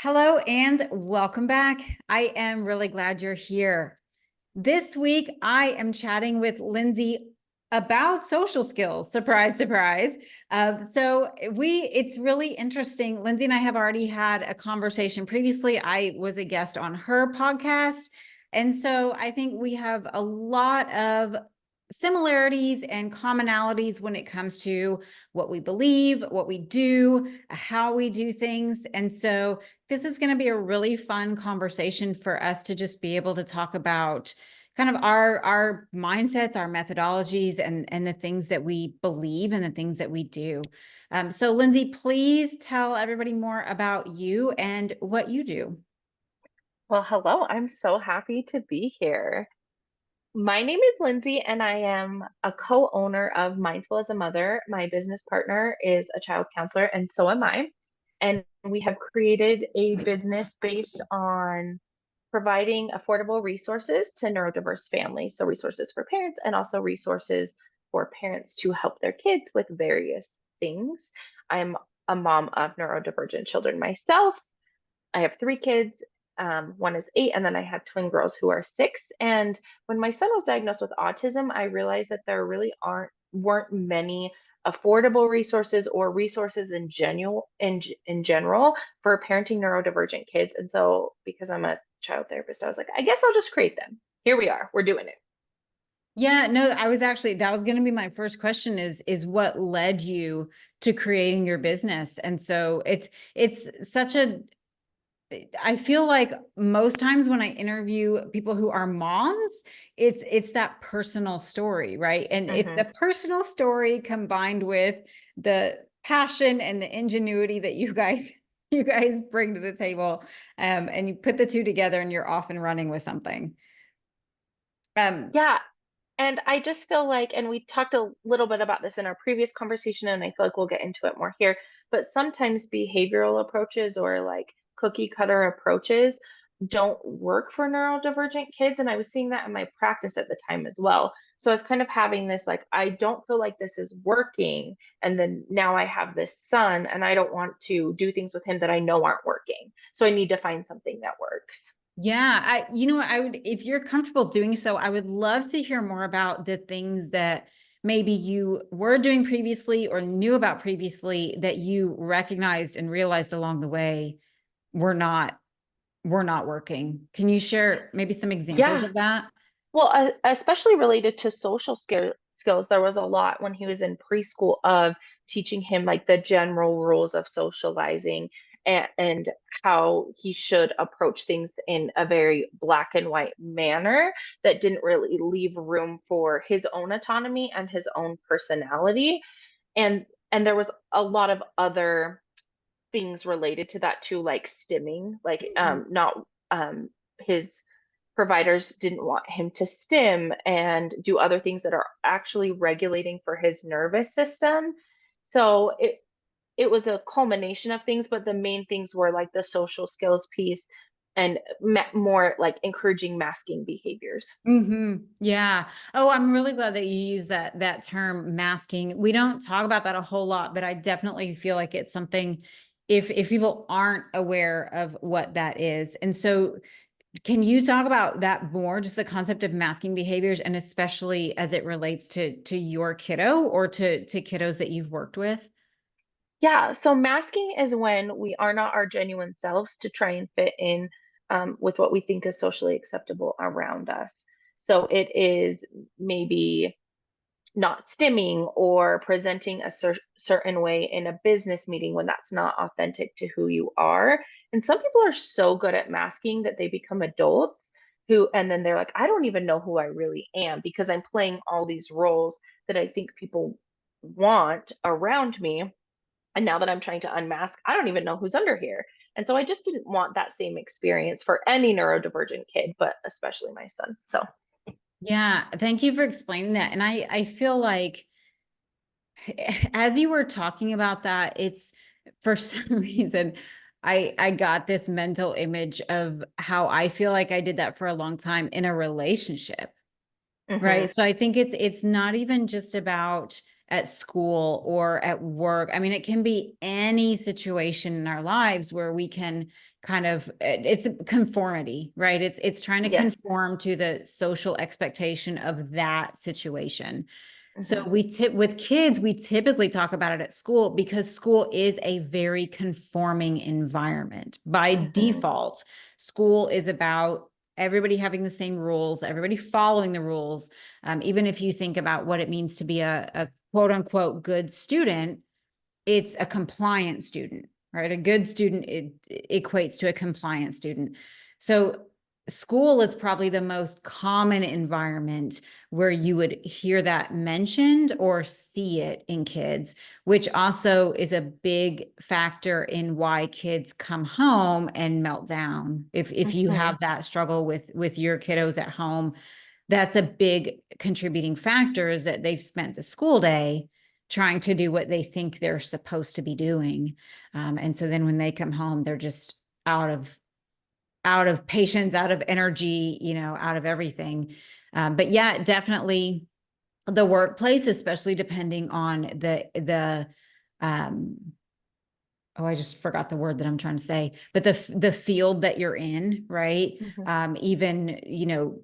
Hello and welcome back. I am really glad you're here. This week, I am chatting with Lindsay about social skills. Surprise, surprise. It's really interesting. Lindsay and I have already had a conversation previously. I was a guest on her podcast. And so I think we have a lot of similarities and commonalities when it comes to what we believe, what we do, how we do things. And so this is going to be a really fun conversation for us to just be able to talk about kind of our mindsets, our methodologies, and the things that we believe and the things that we do. So Lindsay, please tell everybody more about you and what you do. Well, hello. I'm so happy to be here. My name is Lindsay, and I am a co-owner of Mindful as a Mother. My business partner is a child counselor, and so am I. And we have created a business based on providing affordable resources to neurodiverse families. So, resources for parents and also resources for parents to help their kids with various things. I'm a mom of neurodivergent children myself. I have three kids. One is 8, and then I have twin girls who are 6. And when my son was diagnosed with autism, I realized that there really weren't many affordable resources or resources in general for parenting neurodivergent kids. And so, because I'm a child therapist, I was like, I guess I'll just create them. Here we are. We're doing it. Yeah, no, that was going to be my first question is what led you to creating your business? And so it's such a I feel like most times when I interview people who are moms, it's that personal story, right? And it's hmm the personal story combined with the passion and the ingenuity that you guys bring to the table. And you put the two together and you're off and running with something. Um, Yeah, and I just feel like, and we talked a little bit about this in our previous conversation, and I feel like we'll get into it more here, but sometimes behavioral approaches or like cookie cutter approaches don't work for neurodivergent kids. And I was seeing that in my practice at the time as well. So I was kind of having this like, I don't feel like this is working. And then now I have this son, and I don't want to do things with him that I know aren't working. So I need to find something that works. Yeah, you know, I would, if you're comfortable doing so, I would love to hear more about the things that maybe you were doing previously or knew about previously that you recognized and realized along the way were not were not working. Can you share maybe some examples Yeah. of that? Well, especially related to skills, there was a lot when he was in preschool of teaching him like the general rules of socializing and how he should approach things in a very black and white manner that didn't really leave room for his own autonomy and his own personality. And there was a lot of other things related to that too, like stimming, like Mhm. not his providers didn't want him to stim and do other things that are actually regulating for his nervous system. So it was a culmination of things, but the main things were like the social skills piece and more like encouraging masking behaviors. Yeah. Oh, I'm really glad that you use that term masking. We don't talk about that a whole lot, but I definitely feel like it's something if people aren't aware of what that is. And so can you talk about that more, just the concept of masking behaviors and especially as it relates to your kiddo or to kiddos that you've worked with? Yeah, so masking is when we are not our genuine selves to try and fit in with what we think is socially acceptable around us. So it is maybe not stimming or presenting a certain way in a business meeting when that's not authentic to who you are. And some people are so good at masking that they become adults and then they're like, I don't even know who I really am because I'm playing all these roles that I think people want around me. And now that I'm trying to unmask, I don't even know who's under here. And so I just didn't want that same experience for any neurodivergent kid, but especially my son. So, Yeah, thank you for explaining that. And I feel like as you were talking about that, it's for some reason I got this mental image of how I feel like I did that for a long time in a relationship. hmm Right. So I think it's not even just about, at school or at work. I mean, it can be any situation in our lives where we can kind of, it's conformity, right? It's trying to Yes. conform to the social expectation of that situation. So Hmm. with kids, we typically talk about it at school because school is a very conforming environment. By Hmm. default, school is about everybody having the same rules, everybody following the rules. Even if you think about what it means to be a quote unquote good student, it's a compliant student, right? A good student, it equates to a compliant student. So school is probably the most common environment where you would hear that mentioned or see it in kids, which also is a big factor in why kids come home and melt down. If you Hmm. have that struggle with your kiddos at home, that's a big contributing factor, is that they've spent the school day trying to do what they think they're supposed to be doing. And so then when they come home, they're just out of patience, out of energy, out of everything. But yeah, definitely the workplace, especially depending on um, oh, I just forgot the word that I'm trying to say, but the field that you're in, right? Hmm. Even,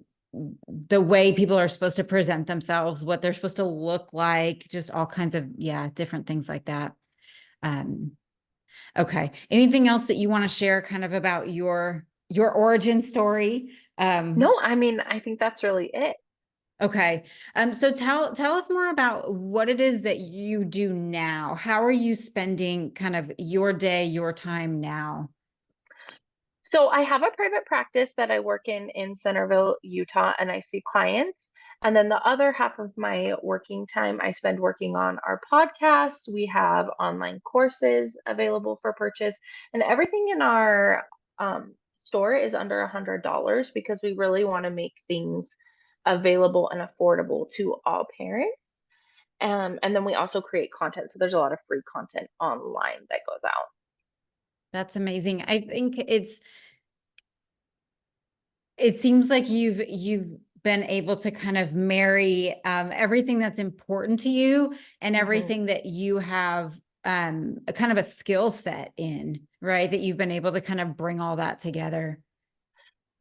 the way people are supposed to present themselves, what they're supposed to look like, just all kinds of, yeah, different things like that. Um, okay. Anything else that you want to share kind of about your origin story? No, I mean, I think that's really it. Okay. So tell us more about what it is that you do now. How are you spending kind of your day, your time now? So I have a private practice that I work in Centerville, Utah, and I see clients. And then the other half of my working time I spend working on our podcast. We have online courses available for purchase, and everything in our store is under $100 because we really want to make things available and affordable to all parents. And then we also create content. So there's a lot of free content online that goes out. That's amazing. I think it seems like you've been able to kind of marry everything that's important to you and Mhm. everything that you have a kind of a skill set in, right? That you've been able to kind of bring all that together.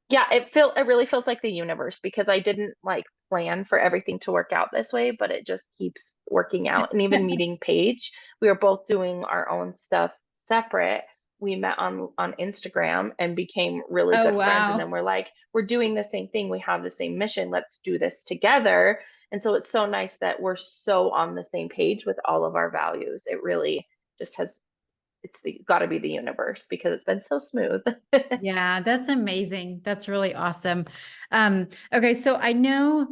Yeah, it really feels like the universe because I didn't like plan for everything to work out this way, but it just keeps working out. And even meeting Paige, we were both doing our own stuff separate. We met on Instagram and became really Oh, good friends. And then wow. we're like, we're doing the same thing. We have the same mission. Let's do this together. And so it's so nice that we're so on the same page with all of our values. It really just has it's got to be the universe because it's been so smooth. Yeah, that's amazing. That's really awesome. Okay, so I know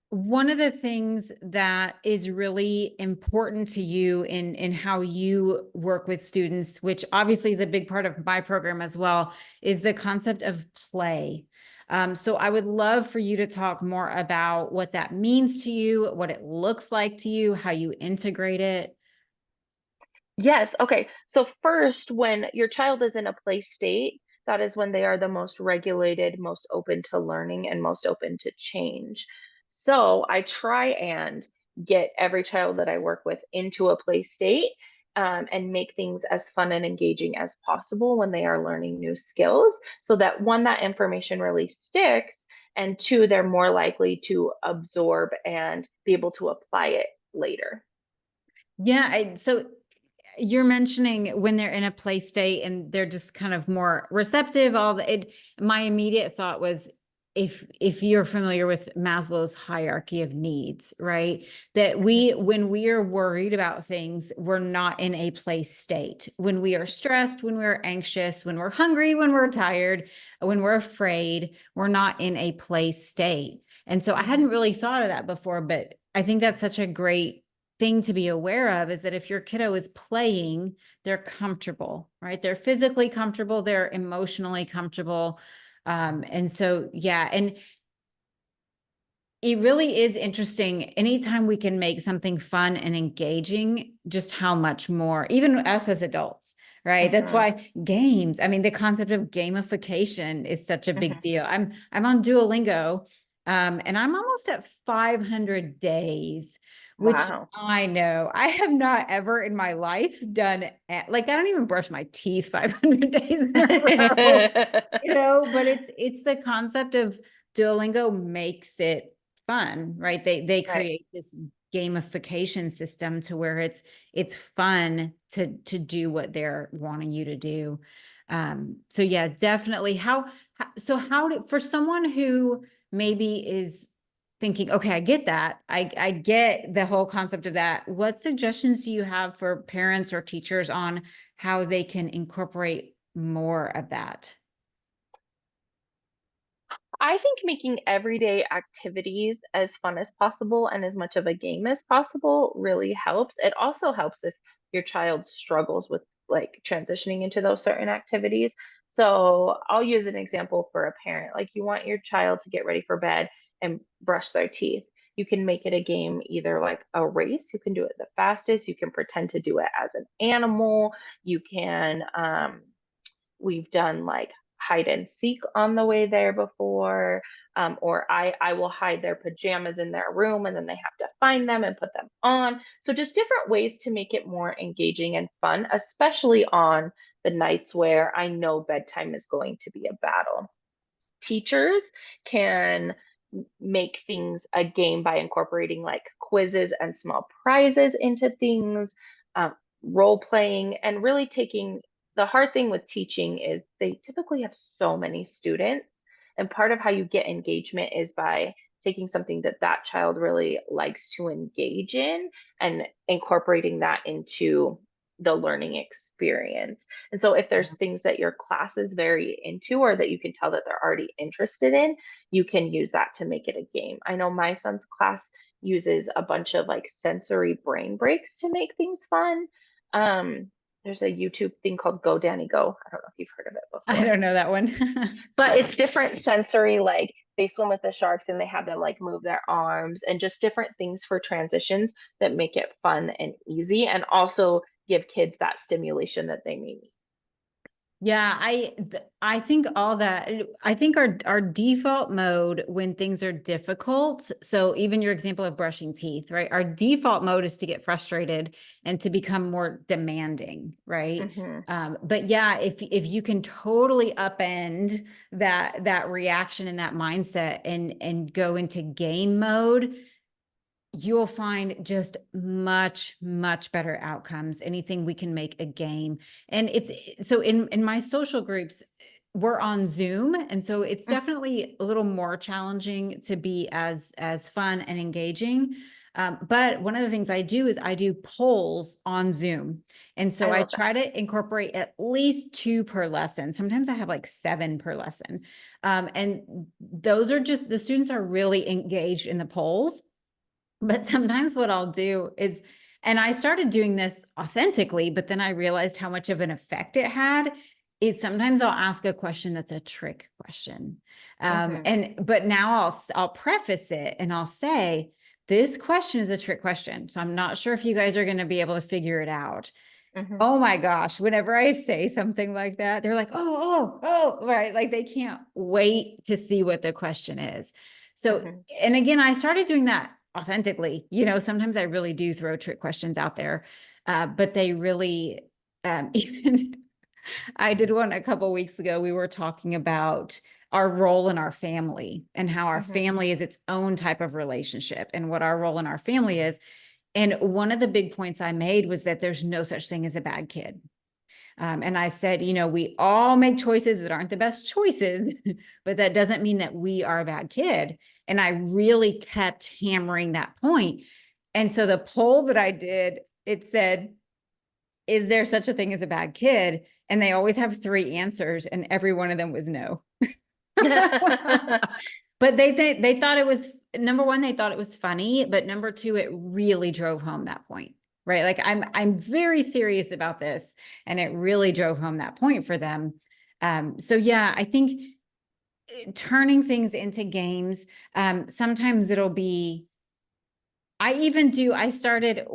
one of the things that is really important to you in how you work with students, which obviously is a big part of my program as well, is the concept of play. So I would love for you to talk more about what that means to you, what it looks like to you, how you integrate it. Yes. Okay. So first, when your child is in a play state, that is when they are the most regulated, most open to learning, and most open to change. So I try and get every child that I work with into a play state, and make things as fun and engaging as possible when they are learning new skills, so that one, that information really sticks, and two, they're more likely to absorb and be able to apply it later. Yeah, so you're mentioning when they're in a play state and they're just kind of more receptive, my immediate thought was, if you're familiar with Maslow's hierarchy of needs, right? That when we are worried about things, we're not in a play state. When we are stressed, when we're anxious, when we're hungry, when we're tired, when we're afraid, we're not in a play state. And so I Mhm. hadn't really thought of that before, but I think that's such a great thing to be aware of, is that if your kiddo is playing, they're comfortable, right? They're physically comfortable, they're emotionally comfortable. And so, yeah, and it really is interesting anytime we can make something fun and engaging, just how much more, even us as adults, right? That's Mhm. why games, I mean, the concept of gamification is such a big Mhm. deal. I'm on Duolingo, and I'm almost at 500 days which Wow. I know I have not ever in my life done. Like, I don't even brush my teeth 500 days in a row, but it's the concept of Duolingo makes it fun, right? They Right. create this gamification system to where it's fun to do what they're wanting you to do. So yeah, definitely. For someone who maybe is thinking, okay, I get that. I get the whole concept of that. What suggestions do you have for parents or teachers on how they can incorporate more of that? I think making everyday activities as fun as possible and as much of a game as possible really helps. It also helps if your child struggles with like transitioning into those certain activities. So I'll use an example for a parent. Like you want your child to get ready for bed and brush their teeth. You can make it a game, either like a race, you can do it the fastest, you can pretend to do it as an animal, you can we've done like hide and seek on the way there before, or I will hide their pajamas in their room and then they have to find them and put them on. So just different ways to make it more engaging and fun, especially on the nights where I know bedtime is going to be a battle. Teachers can make things a game by incorporating like quizzes and small prizes into things, um, role playing, and really taking the hard thing with teaching is they typically have so many students. And part of how you get engagement is by taking something that that child really likes to engage in and incorporating that into the learning experience. And so if there's things that your class is very into or that you can tell that they're already interested in, you can use that to make it a game. I know my son's class uses a bunch of like sensory brain breaks to make things fun. There's a YouTube thing called Go Danny Go. I don't know if you've heard of it I before, don't know that one. but it's different sensory, like they swim with the sharks and they have them like move their arms and just different things for transitions that make it fun and easy and also give kids that stimulation that they may need. Yeah, I think all that. I think our default mode when things are difficult. So even your example of brushing teeth, right? Our default mode is to get frustrated and to become more demanding, right? Hmm. But yeah, if you can totally upend that reaction and that mindset and go into game mode, you'll find just much, much better outcomes. Anything we can make a game. And it's so in my social groups, we're on Zoom. And so it's definitely a little more challenging to be as fun and engaging. But one of the things I do is I do polls on Zoom. And I so I love that. try to incorporate at least 2 per lesson. Sometimes I have like 7 per lesson. And those are just the students are really engaged in the polls. But sometimes what I'll do is, and I started doing this authentically, but then I realized how much of an effect it had, is sometimes I'll ask a question that's a trick question. Hmm. But now I'll preface it and I'll say, this question is a trick question. So I'm not sure if you guys are going to be able to figure it out. Hmm. Oh my gosh, whenever I say something like that, they're like, right. Like they can't wait to see what the question is. So, Hmm. and again, I started doing that authentically. Sometimes I really do throw trick questions out there, but they really, even I did one a couple weeks ago. We were talking about our role in our family and how our Hmm. family is its own type of relationship and what our role in our family is. And one of the big points I made was that there's no such thing as a bad kid. And I said, we all make choices that aren't the best choices, but that doesn't mean that we are a bad kid. And I really kept hammering that point. And so the poll that I did, it said, is there such a thing as a bad kid? And they always have 3 answers, and every one of them was no. But they thought it was number one, they thought it was funny, but number two, it really drove home that point, right? Like I'm very serious about this, and it really drove home that point for them. So yeah, I think turning things into games, sometimes it'll be I started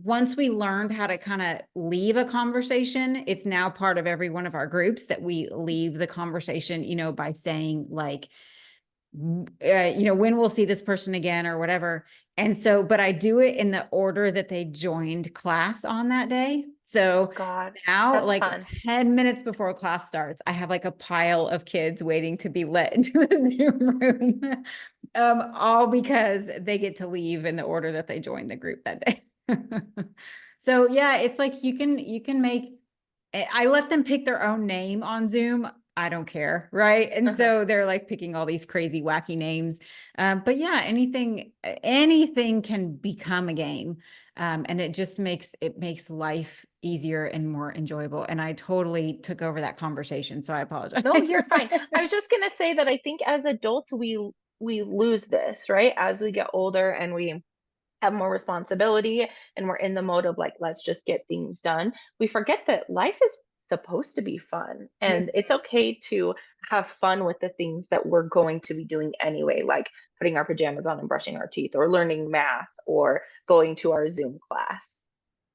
once we learned how to kind of leave a conversation, it's now part of every one of our groups that we leave the conversation, by saying like, when we'll see this person again or whatever. And so, but I do it in the order that they joined class on that day. Oh So God, now, that's like fun. 10 minutes before class starts, I have like a pile of kids waiting to be let into the Zoom room. All because they get to leave in the order that they joined the group that day. So yeah, it's like you can make I let them pick their own name on Zoom. I don't care, right? And Uh-huh. so they're like picking all these crazy, wacky names. But yeah, anything can become a game, and it makes life easier and more enjoyable. And I totally took over that conversation, so I apologize. No, you're fine. I was just gonna say that I think as adults we lose this, right? As we get older and we have more responsibility and we're in the mode of like, let's just get things done. We forget that life is supposed to be fun and it's okay to have fun with the things that we're going to be doing anyway, like putting our pajamas on and brushing our teeth or learning math or going to our Zoom class.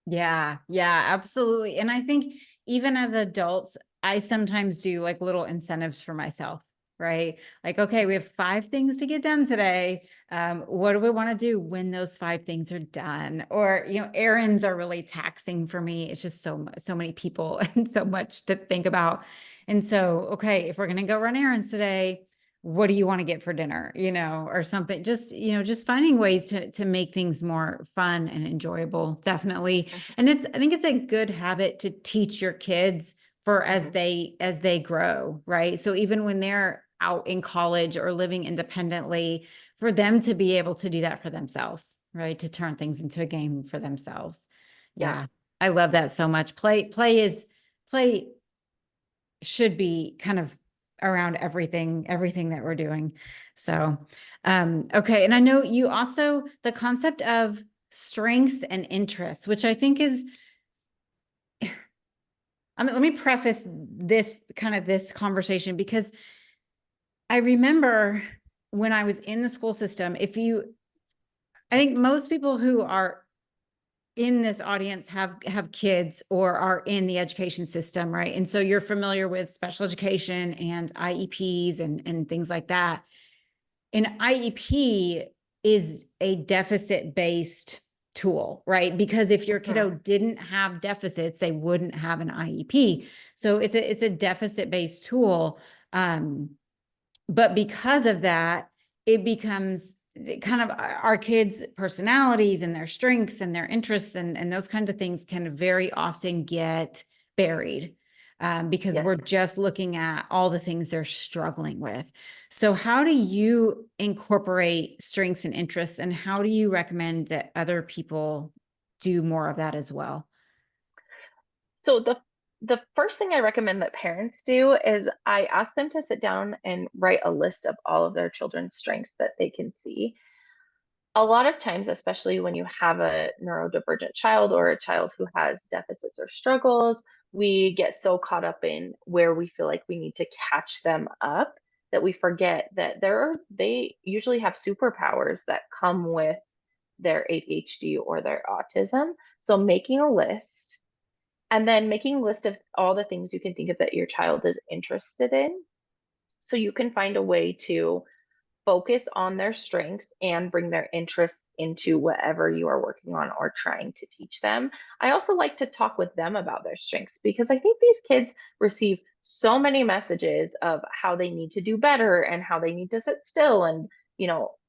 Yeah, yeah, absolutely. And I think even as adults, I sometimes do like little incentives for myself, right? Like, okay, we have 5 things to get done today. What do we want to do when those 5 things are done? Or, errands are really taxing for me. It's just so many people and so much to think about. And so, okay, if we're going to go run errands today, what do you want to get for dinner, or something, just finding ways to make things more fun and enjoyable. Definitely. And I think it's a good habit to teach your kids for as Mhm. they grow, right? So even when they're out in college or living independently, for them to be able to do that for themselves, right? To turn things into a game for themselves. Yeah. Yeah. I love that so much. Play should be kind of around everything that we're doing. So, okay. And I know you also, the concept of strengths and interests, which I think is, let me preface this conversation, because I remember when I was in the school system, I think most people who are in this audience have kids or are in the education system, right? And so you're familiar with special education and IEPs and things like that. An IEP is a deficit-based tool, right? Because if your kiddo Mhm. didn't have deficits, they wouldn't have an IEP. So it's a deficit-based tool. But because of that, it becomes kind of our kids' personalities and their strengths and their interests and those kinds of things can very often get buried, because Yes. we're just looking at all the things they're struggling with. So how do you incorporate strengths and interests, and how do you recommend that other people do more of that as well? So the first thing I recommend that parents do is I ask them to sit down and write a list of all of their children's strengths that they can see. A lot of times, especially when you have a neurodivergent child or a child who has deficits or struggles, we get so caught up in where we feel like we need to catch them up that we forget that they usually have superpowers that come with their ADHD or their autism. So making a list and then making a list of all the things you can think of that your child is interested in. So you can find a way to focus on their strengths and bring their interests into whatever you are working on or trying to teach them. I also like to talk with them about their strengths because I think these kids receive so many messages of how they need to do better and how they need to sit still and,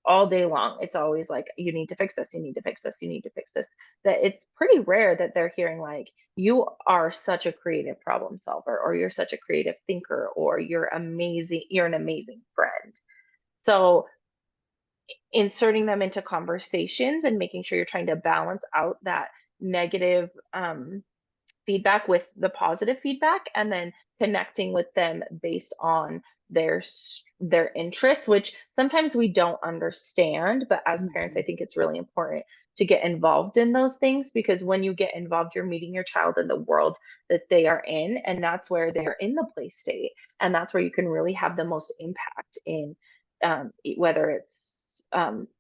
all day long. It's always like, you need to fix this, you need to fix this, you need to fix this. That it's pretty rare that they're hearing like, you are such a creative problem solver, or you're such a creative thinker, or you're an amazing friend. So inserting them into conversations and making sure you're trying to balance out that negative feedback with the positive feedback and then connecting with them based on their interests, which sometimes we don't understand, but as parents I Mhm. think it's really important to get involved in those things, because when you get involved you're meeting your child in the world that they are in, and that's where they're in the play state, and that's where you can really have the most impact in whether it's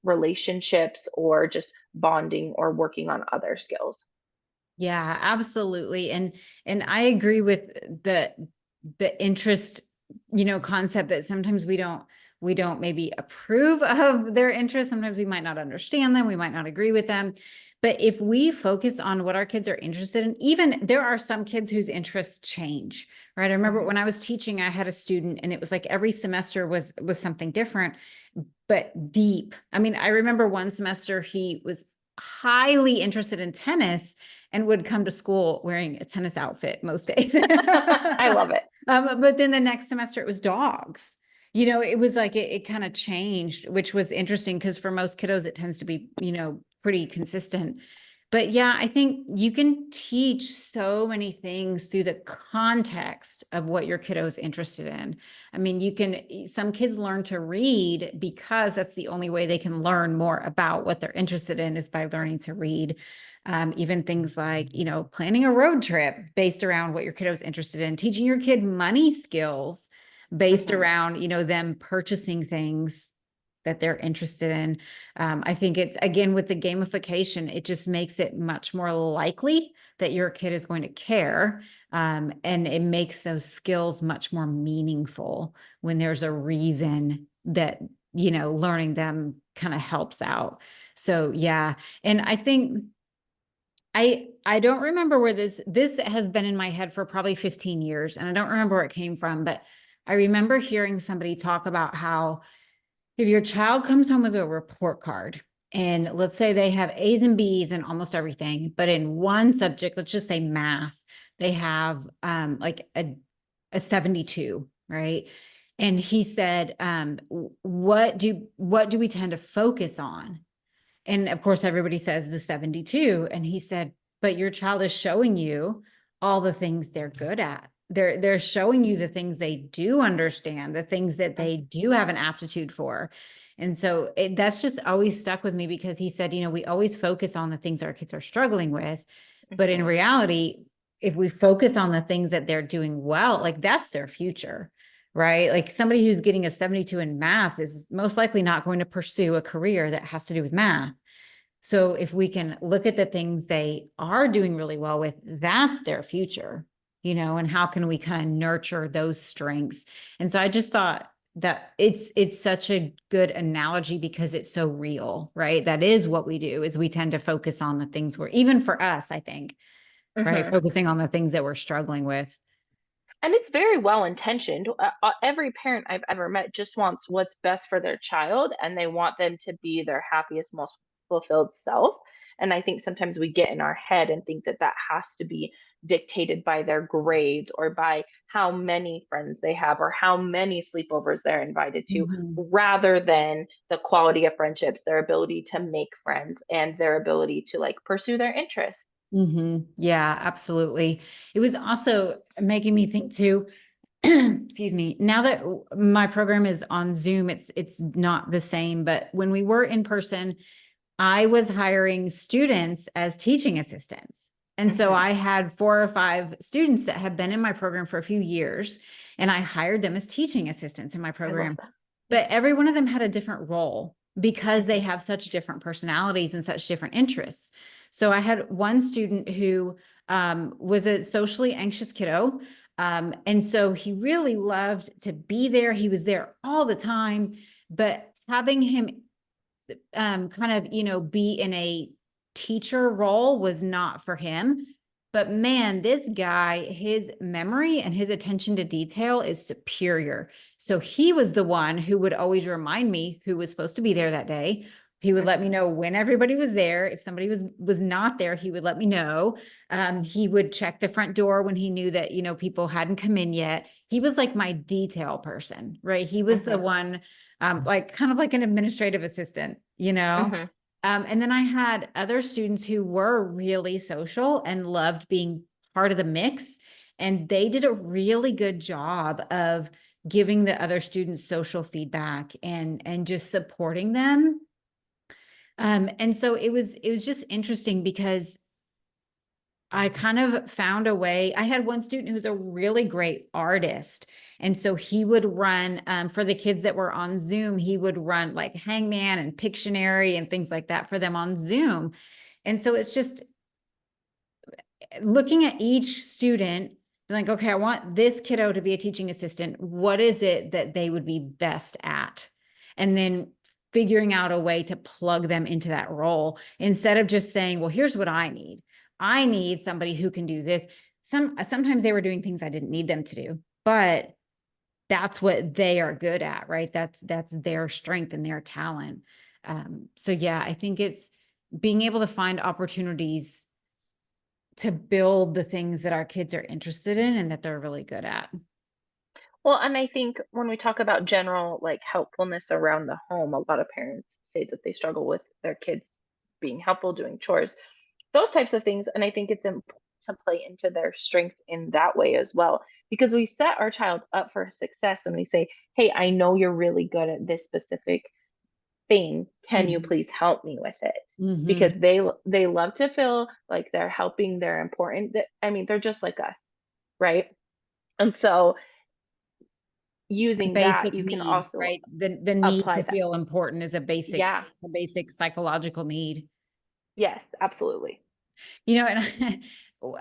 relationships or just bonding or working on other skills. Yeah, absolutely. And I agree with the interest, concept that sometimes We don't maybe approve of their interests. Sometimes we might not understand them. We might not agree with them. But if we focus on what our kids are interested in, even there are some kids whose interests change, right? I remember when I was teaching, I had a student and it was like every semester was something different, but deep. I mean, I remember one semester he was highly interested in tennis and would come to school wearing a tennis outfit most days. I love it. But then the next semester it was dogs. It was like it kind of changed, which was interesting because for most kiddos, it tends to be, pretty consistent. But yeah, I think you can teach so many things through the context of what your kiddo's interested in. I mean, some kids learn to read because that's the only way they can learn more about what they're interested in is by learning to read. Even things like, planning a road trip based around what your kiddo's interested in, teaching your kid money skills based around, them purchasing things that they're interested in. I think it's, again, with the gamification, it just makes it much more likely that your kid is going to care. And it makes those skills much more meaningful when there's a reason that, learning them kind of helps out. So, yeah. And I think I don't remember where this has been in my head for probably 15 years, and I don't remember where it came from, but I remember hearing somebody talk about how if your child comes home with a report card and let's say they have A's and B's in almost everything, but in one subject, let's just say math, they have like a 72, right? And he said, what do we tend to focus on? And of course, everybody says the 72. And he said, but your child is showing you all the things they're good at. They're showing you the things they do understand, the things that they do have an aptitude for. And so that's just always stuck with me because he said, we always focus on the things our kids are struggling with. But in reality, if we focus on the things that they're doing well, like that's their future, right? Like somebody who's getting a 72 in math is most likely not going to pursue a career that has to do with math. So if we can look at the things they are doing really well with, that's their future, and how can we kind of nurture those strengths? And so I just thought that it's such a good analogy because it's so real, right? That is what we do is we tend to focus on the things even for us, I think, right? Focusing on the things that we're struggling with. And it's very well intentioned. Every parent I've ever met just wants what's best for their child and they want them to be their happiest, most fulfilled self. And I think sometimes we get in our head and think that that has to be dictated by their grades or by how many friends they have or how many sleepovers they're invited to, rather than the quality of friendships, their ability to make friends, and their ability to like pursue their interests. Yeah, absolutely. It was also making me think too, excuse me, now that my program is on Zoom, it's not the same, but when we were in person, I was hiring students as teaching assistants. And so I had 4 or 5 students that had been in my program for a few years, and I hired them as teaching assistants in my program. But every one of them had a different role because they have such different personalities and such different interests. So I had one student who was a socially anxious kiddo. And so he really loved to be there. He was there all the time, but having him kind of, be in a teacher role was not for him. But man, this guy, his memory and his attention to detail is superior. So he was the one who would always remind me who was supposed to be there that day. He would let me know when everybody was there. If somebody was not there, he would let me know. He would check the front door when he knew that, people hadn't come in yet. He was like my detail person, right? He was the one, like kind of like an administrative assistant, and then I had other students who were really social and loved being part of the mix. And they did a really good job of giving the other students social feedback and just supporting them. And so it was just interesting because I kind of found a way. I had one student who's a really great artist. And so he would run, for the kids that were on Zoom, he would run like Hangman and Pictionary and things like that for them on Zoom. And so it's just looking at each student Be like, okay, I want this kiddo to be a teaching assistant. What is it that they would be best at? And then figuring out a way to plug them into that role instead of just saying, well, here's what I need. I need somebody who can do this. Sometimes they were doing things I didn't need them to do, but that's what they are good at, right? That's their strength and their talent. So yeah, I think it's being able to find opportunities to build the things that our kids are interested in and that they're really good at. Well, and I think when we talk about general like helpfulness around the home, a lot of parents say that they struggle with their kids being helpful, doing chores, those types of things. And I think it's important to play into their strengths in that way as well, because we set our child up for success and we say, hey, I know you're really good at this specific thing. Can you Mhm. please help me with it? Because Mhm. they love to feel like they're helping, they're important. I mean, they're just like us, right? And so using that, Basic you can need, also right? The need apply to that. feel important is Yeah. a basic psychological need. Yes, absolutely.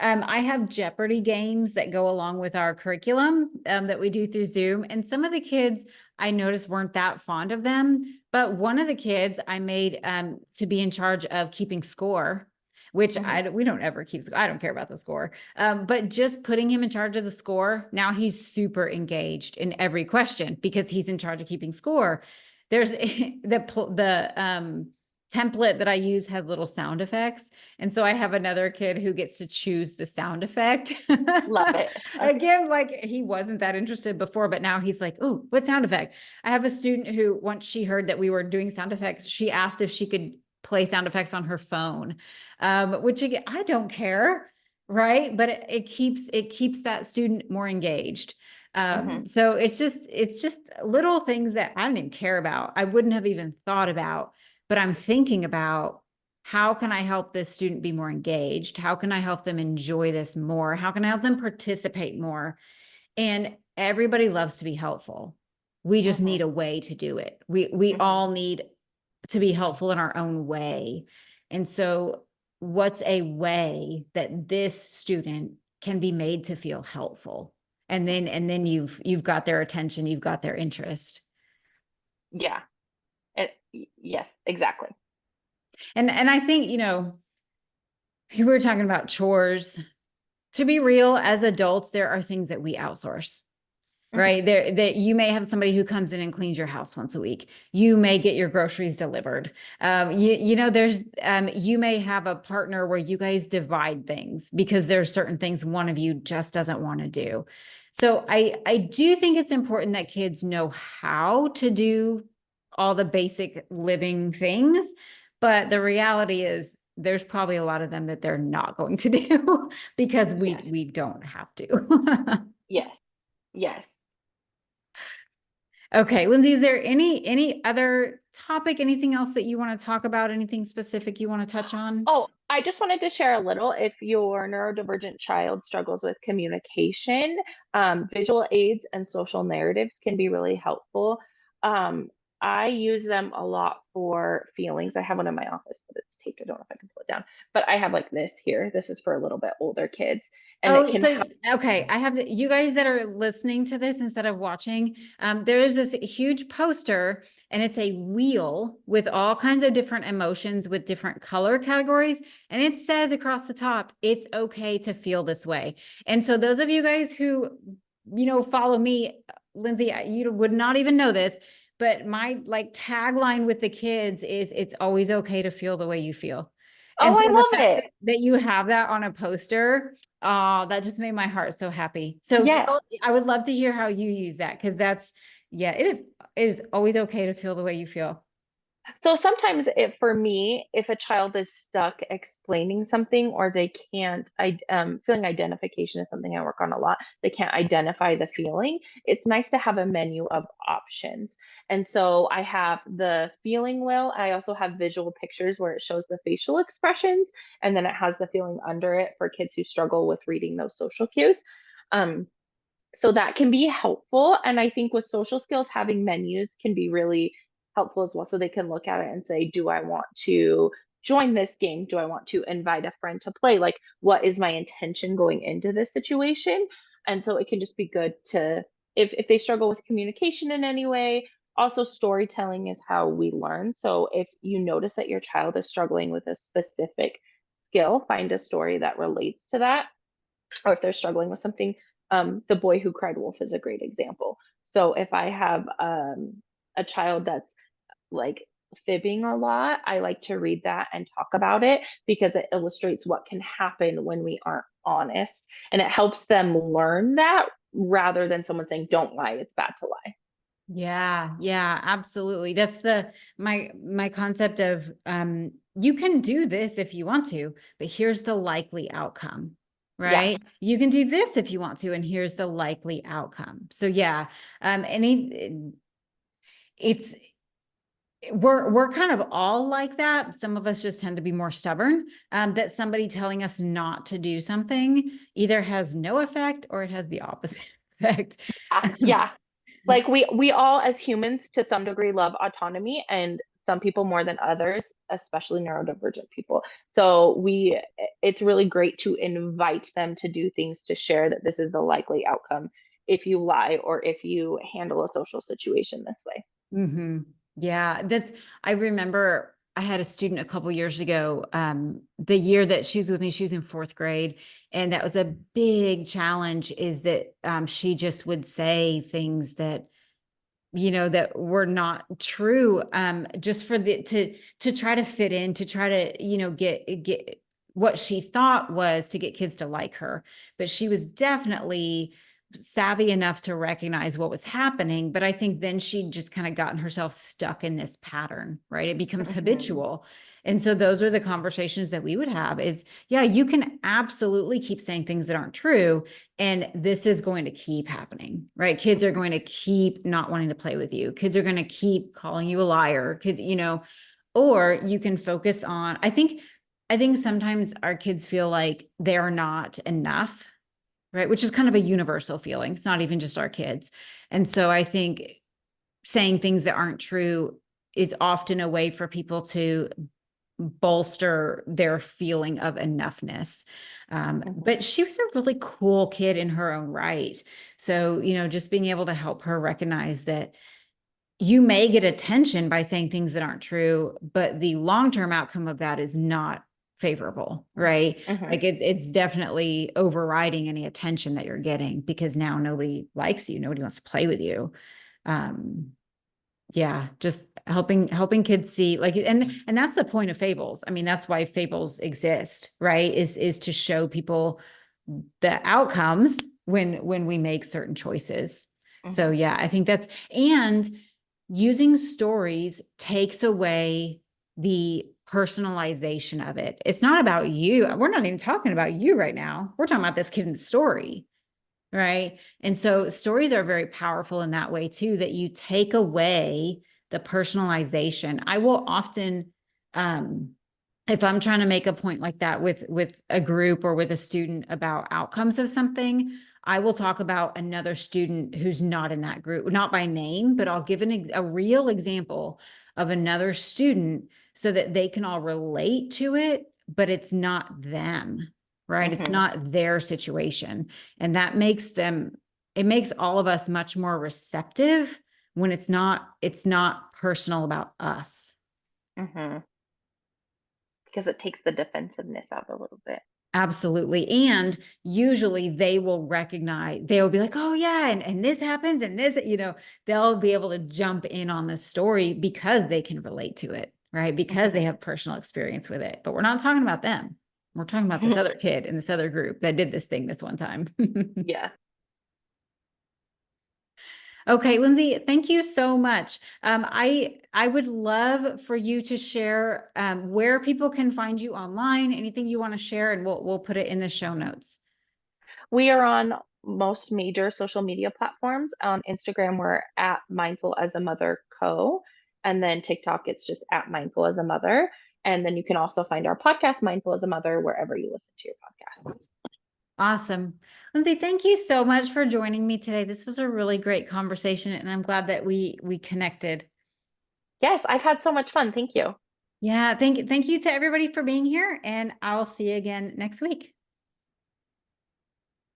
And I have Jeopardy games that go along with our curriculum that we do through Zoom. And some of the kids I noticed weren't that fond of them. But one of the kids I made to be in charge of keeping score, which Hmm. we don't ever keep score. I don't care about the score. But just putting him in charge of the score, now he's super engaged in every question because he's in charge of keeping score. There's the template that I use has little sound effects. And so I have another kid who gets to choose the sound effect. Love it. Again, like he wasn't that interested before, but now he's like, oh, what sound effect? I have a student who, once she heard that we were doing sound effects, she asked if she could play sound effects on her phone, which again, I don't care, right? But it keeps that student more engaged. Hmm. So it's just little things that I don't even care about. I wouldn't have even thought about, but I'm thinking about how can I help this student be more engaged? How can I help them enjoy this more? How can I help them participate more? And everybody loves to be helpful. We just Hmm. need a way to do it. We Hmm. all need to be helpful in our own way. And so what's a way that this student can be made to feel helpful? And then you've got their attention, you've got their interest. Yeah. Yes, exactly. And I think, we were talking about chores. To be real, as adults, there are things that we outsource, Hmm. right? There that you may have somebody who comes in and cleans your house once a week. You may get your groceries delivered. There's you may have a partner where you guys divide things because there's certain things one of you just doesn't want to do. So I do think it's important that kids know how to do all the basic living things, but the reality is there's probably a lot of them that they're not going to do because we Yes. we don't have to. Yes. Yes. Okay, Lindsay, is there any other topic, anything else that you want to talk about, anything specific you want to touch on? Oh, I just wanted to share a little. If your neurodivergent child struggles with communication, visual aids and social narratives can be really helpful. Um, I use them a lot for feelings. I have one in my office, but it's taped. I don't know if I can pull it down, but I have like this here. This is for a little bit older kids, and it Oh, can so help. okay, I have to, you guys that are listening to this instead of watching, there is this huge poster and it's a wheel with all kinds of different emotions with different color categories. And it says across the top, it's okay to feel this way. And so those of you guys who, follow me, Lindsay, you would not even know this, but my like tagline with the kids is it's always okay to feel the way you feel. Oh, And so I the love fact it. that you have that on a poster, oh, that just made my heart so happy. So Yes. I would love to hear how you use that because yeah, it is always okay to feel the way you feel. So sometimes for me, if a child is stuck explaining something or they can't, feeling identification is something I work on a lot. They can't identify the feeling. It's nice to have a menu of options. And so I have the feeling wheel. I also have visual pictures where it shows the facial expressions, and then it has the feeling under it for kids who struggle with reading those social cues. Um, so that can be helpful. And I think with social skills, having menus can be really helpful as well. So they can look at it and say, do I want to join this game? Do I want to invite a friend to play? Like, what is my intention going into this situation? And so it can just be good to, if they struggle with communication in any way, also storytelling is how we learn. So if you notice that your child is struggling with a specific skill, find a story that relates to that. Or if they're struggling with something, The Boy Who Cried Wolf is a great example. So if I have a child that's like fibbing a lot, I like to read that and talk about it because it illustrates what can happen when we aren't honest. And it helps them learn that rather than someone saying, don't lie, it's bad to lie. Yeah, yeah, absolutely. That's my concept of you can do this if you want to, but here's the likely outcome, Yeah. right? You can do this if you want to, and here's the likely outcome. So yeah, it's we're kind of all like that. Some of us just tend to be more stubborn. That somebody telling us not to do something either has no effect or it has the opposite effect. Yeah. Like we all as humans to some degree love autonomy, and some people more than others, especially neurodivergent people. So it's really great to invite them to do things, to share that this is the likely outcome if you lie or if you handle a social situation this way. Mm-hmm. Yeah, I remember I had a student a couple years ago, the year that she was with me, she was in fourth grade. And that was a big challenge is that she just would say things that, that were not true, just for to try to fit in, to try to, get what she thought was to get kids to like her. But she was definitely savvy enough to recognize what was happening. But I think then she just kind of gotten herself stuck in this pattern, right? It becomes Hmm. habitual. And so those are the conversations that we would have is, yeah, you can absolutely keep saying things that aren't true. And this is going to keep happening, right? Kids are going to keep not wanting to play with you. Kids are going to keep calling you a liar. Kids, or you can focus on, I think sometimes our kids feel like they're not enough, right? Which is kind of a universal feeling. It's not even just our kids. And so I think saying things that aren't true is often a way for people to bolster their feeling of enoughness. Hmm. But she was a really cool kid in her own right. So, just being able to help her recognize that you may get attention by saying things that aren't true, but the long-term outcome of that is not favorable, right? Hmm. Like it's definitely overriding any attention that you're getting because now nobody likes you, nobody wants to play with you. Um, yeah, just helping kids see like and that's the point of fables. I mean, that's why fables exist, right? Is to show people the outcomes when we make certain choices. So Hmm. yeah, I think that's and using stories takes away the personalization of it. It's not about you. We're not even talking about you right now. We're talking about this kid in the story. Right. And so stories are very powerful in that way too, that you take away the personalization. I will often, um, if I'm trying to make a point like that with a group or with a student about outcomes of something, I will talk about another student who's not in that group, not by name, but I'll give a real example of another student so that they can all relate to it, but it's not them, right? It's Hmm. not their situation. And that makes it makes all of us much more receptive when it's not personal about us. Hmm. Because it takes the defensiveness out a little bit. Absolutely. And usually they will recognize, they will be like, oh yeah, and this happens and this, they'll be able to jump in on the story because they can relate to it, right? Because they Hmm. have personal experience with it. But we're not talking about them. We're talking about this other kid in this other group that did this thing this one time. Yeah. Okay, Lindsay, thank you so much. I would love for you to share where people can find you online, anything you want to share, and we'll put it in the show notes. We are on most major social media platforms. On Instagram, we're at Mindful as a Mother Co. And then TikTok, it's just at Mindful as a Mother. And then you can also find our podcast, Mindful as a Mother, wherever you listen to your podcasts. Awesome. Lindsay, thank you so much for joining me today. This was a really great conversation, and I'm glad that we connected. Yes, I've had so much fun. Thank you. Yeah, thank you to everybody for being here, and I'll see you again next week.